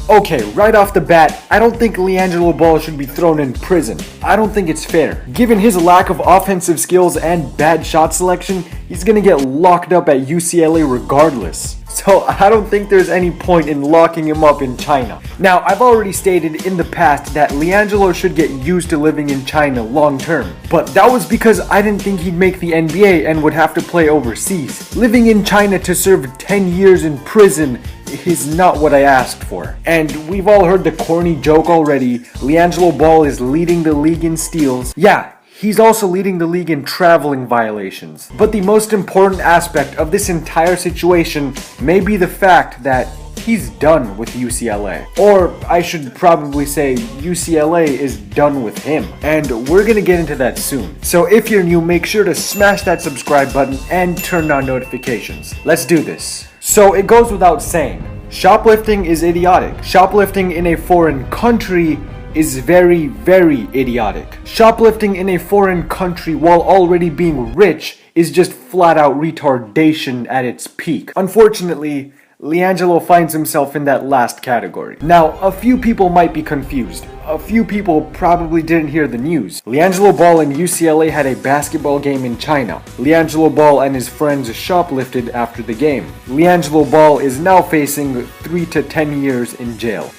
Okay, right off the bat, I don't think LiAngelo Ball should be thrown in prison. I don't think it's fair. Given his lack of offensive skills and bad shot selection, he's gonna get locked up at UCLA regardless. So I don't think there's any point in locking him up in China. Now, I've already stated in the past that LiAngelo should get used to living in China long term. But that was because I didn't think he'd make the NBA and would have to play overseas. Living in China to serve 10 years in prison is not what I asked for. And we've all heard the corny joke already. LiAngelo Ball is leading the league in steals. Yeah, he's also leading the league in traveling violations. But the most important aspect of this entire situation may be the fact that he's done with UCLA. Or I should probably say UCLA is done with him. And we're gonna get into that soon. So if you're new, make sure to smash that subscribe button and turn on notifications. Let's do this. So it goes without saying, shoplifting is idiotic. Shoplifting in a foreign country is very, very idiotic. Shoplifting in a foreign country while already being rich is just flat out retardation at its peak. Unfortunately, LiAngelo finds himself in that last category. Now, a few people might be confused. A few people probably didn't hear the news. LiAngelo Ball and UCLA had a basketball game in China. LiAngelo Ball and his friends shoplifted after the game. LiAngelo Ball is now facing 3 to 10 years in jail.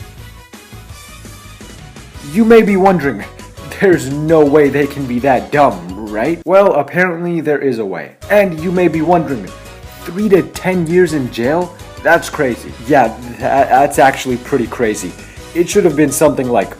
You may be wondering, there's no way they can be that dumb, right? Well, apparently there is a way. And you may be wondering, 3 to 10 years in jail? That's crazy. Yeah, that's actually pretty crazy. It should have been something like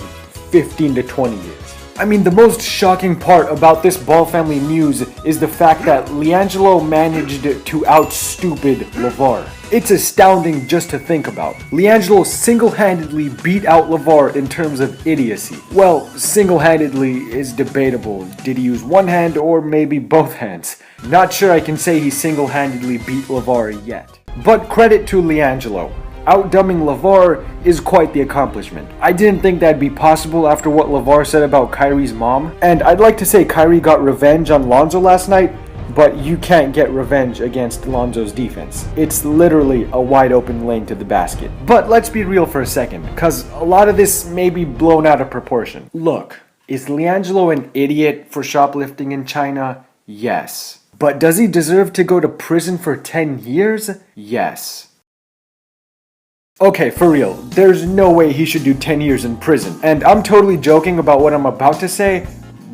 15 to 20 years. I mean, the most shocking part about this Ball family news is the fact that LiAngelo managed to out-stupid LeVar. It's astounding just to think about. LiAngelo single-handedly beat out LeVar in terms of idiocy. Well, single-handedly is debatable. Did he use one hand or maybe both hands? Not sure I can say he single-handedly beat LeVar yet. But credit to LiAngelo. Outdumbing LeVar is quite the accomplishment. I didn't think that'd be possible after what LeVar said about Kyrie's mom. And I'd like to say Kyrie got revenge on Lonzo last night, but you can't get revenge against Lonzo's defense. It's literally a wide open lane to the basket. But let's be real for a second, cause a lot of this may be blown out of proportion. Look, is LiAngelo an idiot for shoplifting in China? Yes. But does he deserve to go to prison for 10 years? Yes. Okay, for real, there's no way he should do 10 years in prison. And I'm totally joking about what I'm about to say,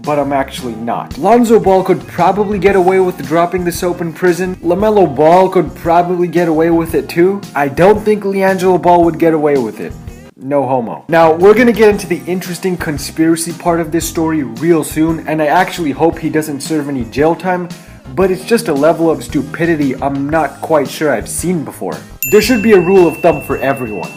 but I'm actually not. Lonzo Ball could probably get away with dropping the soap in prison. LaMelo Ball could probably get away with it too. I don't think LiAngelo Ball would get away with it. No homo. Now, we're gonna get into the interesting conspiracy part of this story real soon, and I actually hope he doesn't serve any jail time, but it's just a level of stupidity I'm not quite sure I've seen before. There should be a rule of thumb for everyone.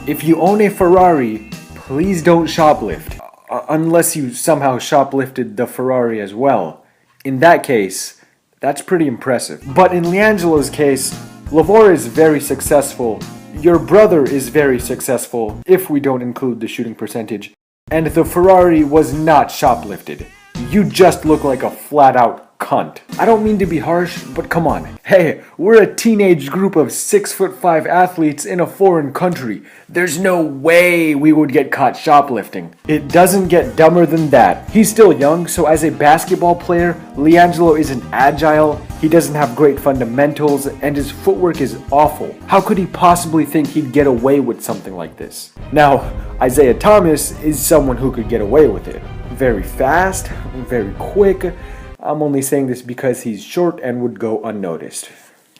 If you own a Ferrari, please don't shoplift. Unless you somehow shoplifted the Ferrari as well. In that case, that's pretty impressive. But in LiAngelo's case, LeVar is very successful. Your brother is very successful, if we don't include the shooting percentage. And the Ferrari was not shoplifted. You just look like a flat-out cunt. I don't mean to be harsh, but come on. Hey, we're a teenage group of 6'5" athletes in a foreign country. There's no way we would get caught shoplifting. It doesn't get dumber than that. He's still young, so as a basketball player, LiAngelo isn't agile, he doesn't have great fundamentals, and his footwork is awful. How could he possibly think he'd get away with something like this? Now, Isaiah Thomas is someone who could get away with it. Very fast, very quick. I'm only saying this because he's short and would go unnoticed.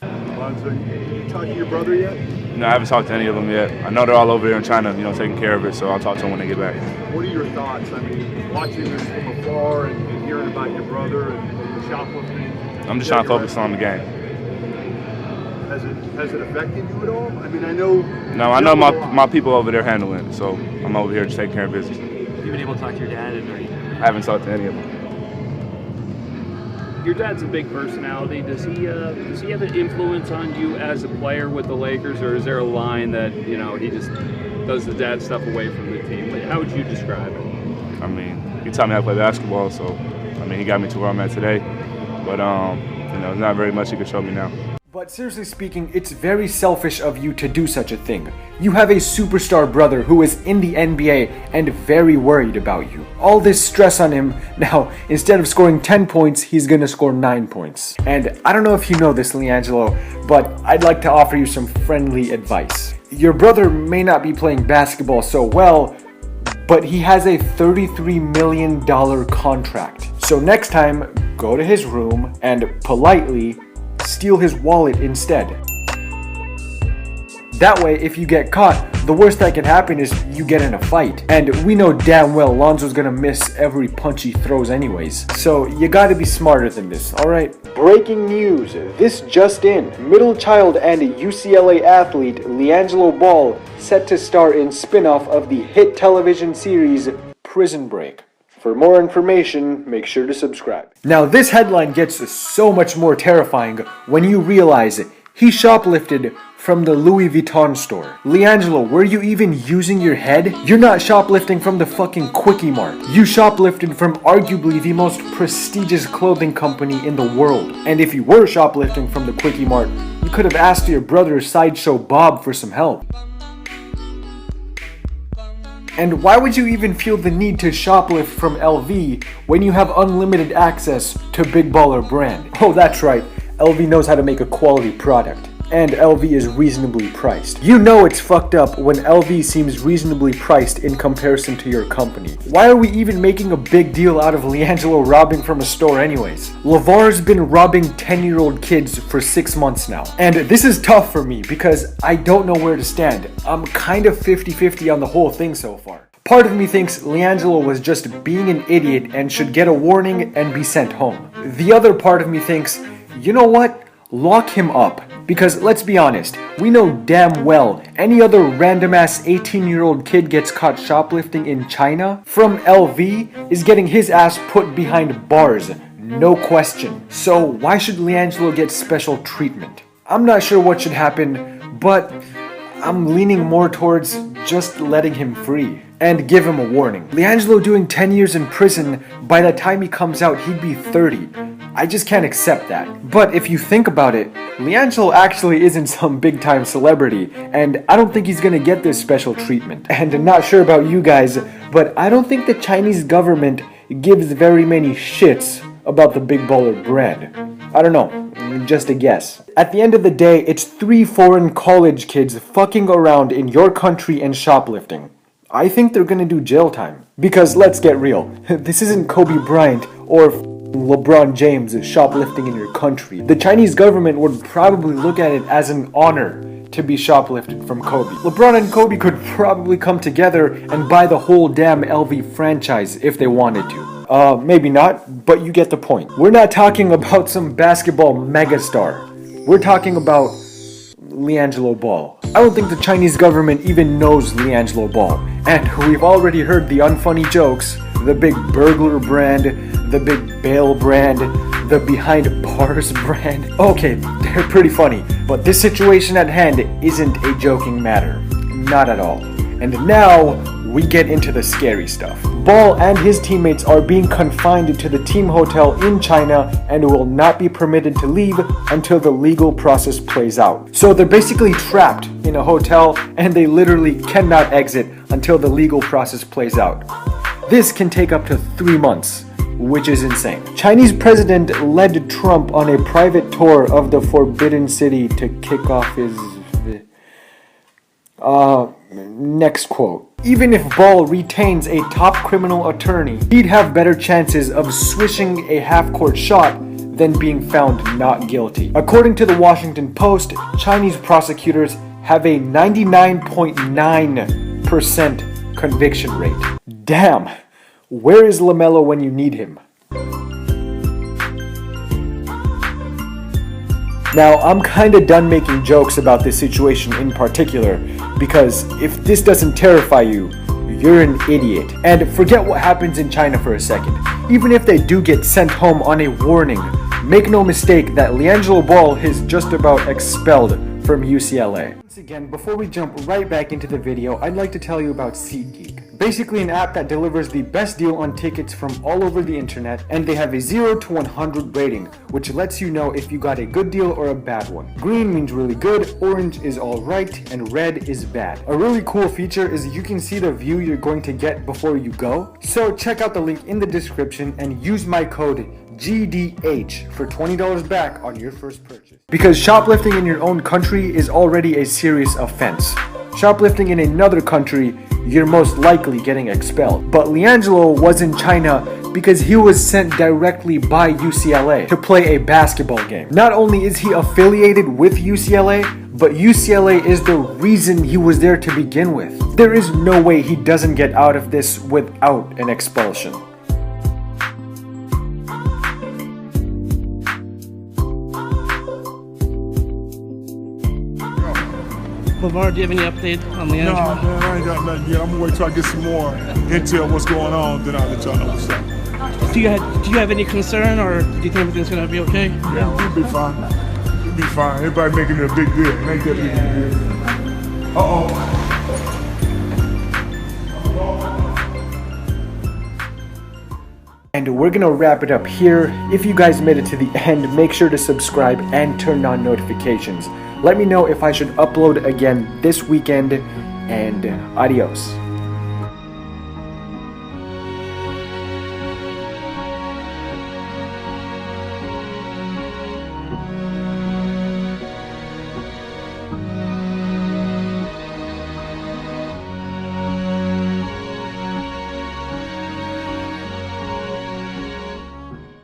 Lonzo, you talked to your brother yet? No, I haven't talked to any of them yet. I know they're all over there in China, taking care of it, so I'll talk to them when they get back. What are your thoughts? I mean, watching this from afar and hearing about your brother and the shoplifting. I'm just trying to focus on the game. Has it affected you at all? I mean, I know... No, I know my people over there handling it, so I'm over here just taking care of business. Have you been able to talk to your dad? I haven't talked to any of them. Your dad's a big personality. Does he have an influence on you as a player with the Lakers, or is there a line that he just does the dad stuff away from the team? How would you describe it? I mean, he taught me how to play basketball, so he got me to where I'm at today. But there's not very much he can show me now. But seriously speaking, it's very selfish of you to do such a thing. You have a superstar brother who is in the NBA and very worried about you. All this stress on him, now instead of scoring 10 points, he's gonna score 9 points. And I don't know if you know this, LiAngelo, but I'd like to offer you some friendly advice. Your brother may not be playing basketball so well, but he has a $33 million contract. So next time, go to his room and politely steal his wallet instead. That way, if you get caught, the worst that can happen is you get in a fight. And we know damn well Lonzo's gonna miss every punch he throws anyways. So you gotta be smarter than this, alright? Breaking news, this just in. Middle child and UCLA athlete LiAngelo Ball set to star in spin-off of the hit television series Prison Break. For more information, make sure to subscribe. Now this headline gets so much more terrifying when you realize he shoplifted from the Louis Vuitton store. LiAngelo, were you even using your head? You're not shoplifting from the fucking Quickie Mart. You shoplifted from arguably the most prestigious clothing company in the world. And if you were shoplifting from the Quickie Mart, you could have asked your brother Sideshow Bob for some help. And why would you even feel the need to shoplift from LV when you have unlimited access to Big Baller Brand? Oh, that's right, LV knows how to make a quality product. And LV is reasonably priced. You know it's fucked up when LV seems reasonably priced in comparison to your company. Why are we even making a big deal out of LiAngelo robbing from a store anyways? LeVar's been robbing 10-year-old kids for 6 months now. And this is tough for me because I don't know where to stand. I'm kind of 50-50 on the whole thing so far. Part of me thinks LiAngelo was just being an idiot and should get a warning and be sent home. The other part of me thinks, you know what? Lock him up. Because let's be honest, we know damn well any other random ass 18-year-old kid gets caught shoplifting in China from LV is getting his ass put behind bars, no question. So why should LiAngelo get special treatment? I'm not sure what should happen, but I'm leaning more towards just letting him free and give him a warning. LiAngelo doing 10 years in prison, by the time he comes out he'd be 30. I just can't accept that. But if you think about it, LiAngelo actually isn't some big time celebrity, and I don't think he's gonna get this special treatment. And I'm not sure about you guys, but I don't think the Chinese government gives very many shits about the Big Baller Brand. I don't know, just a guess. At the end of the day, it's 3 foreign college kids fucking around in your country and shoplifting. I think they're gonna do jail time. Because let's get real, this isn't Kobe Bryant or LeBron James shoplifting in your country. The Chinese government would probably look at it as an honor to be shoplifted from Kobe. LeBron and Kobe could probably come together and buy the whole damn LV franchise if they wanted to. Maybe not, but you get the point. We're not talking about some basketball megastar. We're talking about LiAngelo Ball. I don't think the Chinese government even knows LiAngelo Ball. And we've already heard the unfunny jokes, the big burglar brand, the big bail brand, the behind bars brand. Okay, they're pretty funny, but this situation at hand isn't a joking matter. Not at all. And now, we get into the scary stuff. Ball and his teammates are being confined to the team hotel in China and will not be permitted to leave until the legal process plays out. So they're basically trapped in a hotel and they literally cannot exit until the legal process plays out. This can take up to 3 months, which is insane. Chinese president led Trump on a private tour of the Forbidden City to kick off his... next quote. Even if Ball retains a top criminal attorney, he'd have better chances of swishing a half-court shot than being found not guilty. According to the Washington Post, Chinese prosecutors have a 99.9% conviction rate. Damn, where is LaMelo when you need him? Now, I'm kinda done making jokes about this situation in particular, because if this doesn't terrify you, you're an idiot. And forget what happens in China for a second. Even if they do get sent home on a warning, make no mistake that LiAngelo Ball is just about expelled from UCLA. Once again, before we jump right back into the video, I'd like to tell you about SeatGeek. Basically an app that delivers the best deal on tickets from all over the internet, and they have a 0 to 100 rating, which lets you know if you got a good deal or a bad one. Green means really good, orange is alright, and red is bad. A really cool feature is you can see the view you're going to get before you go. So check out the link in the description and use my code GDH for $20 back on your first purchase. Because shoplifting in your own country is already a serious offense. Shoplifting in another country, you're most likely getting expelled. But LiAngelo was in China because he was sent directly by UCLA to play a basketball game. Not only is he affiliated with UCLA, but UCLA is the reason he was there to begin with. There is no way he doesn't get out of this without an expulsion. LeVar, do you have any update on LiAngelo? Nah, man, I ain't got nothing yet. I'm gonna wait till I get some more intel what's going on, then I'll let y'all know what's up. Do you have any concern, or do you think everything's gonna be okay? Yeah, we'll be fine. We'll be fine. Everybody making it a big deal. It ain't that big a deal. Uh-oh. And we're gonna wrap it up here. If you guys made it to the end, make sure to subscribe and turn on notifications. Let me know if I should upload again this weekend, and adios.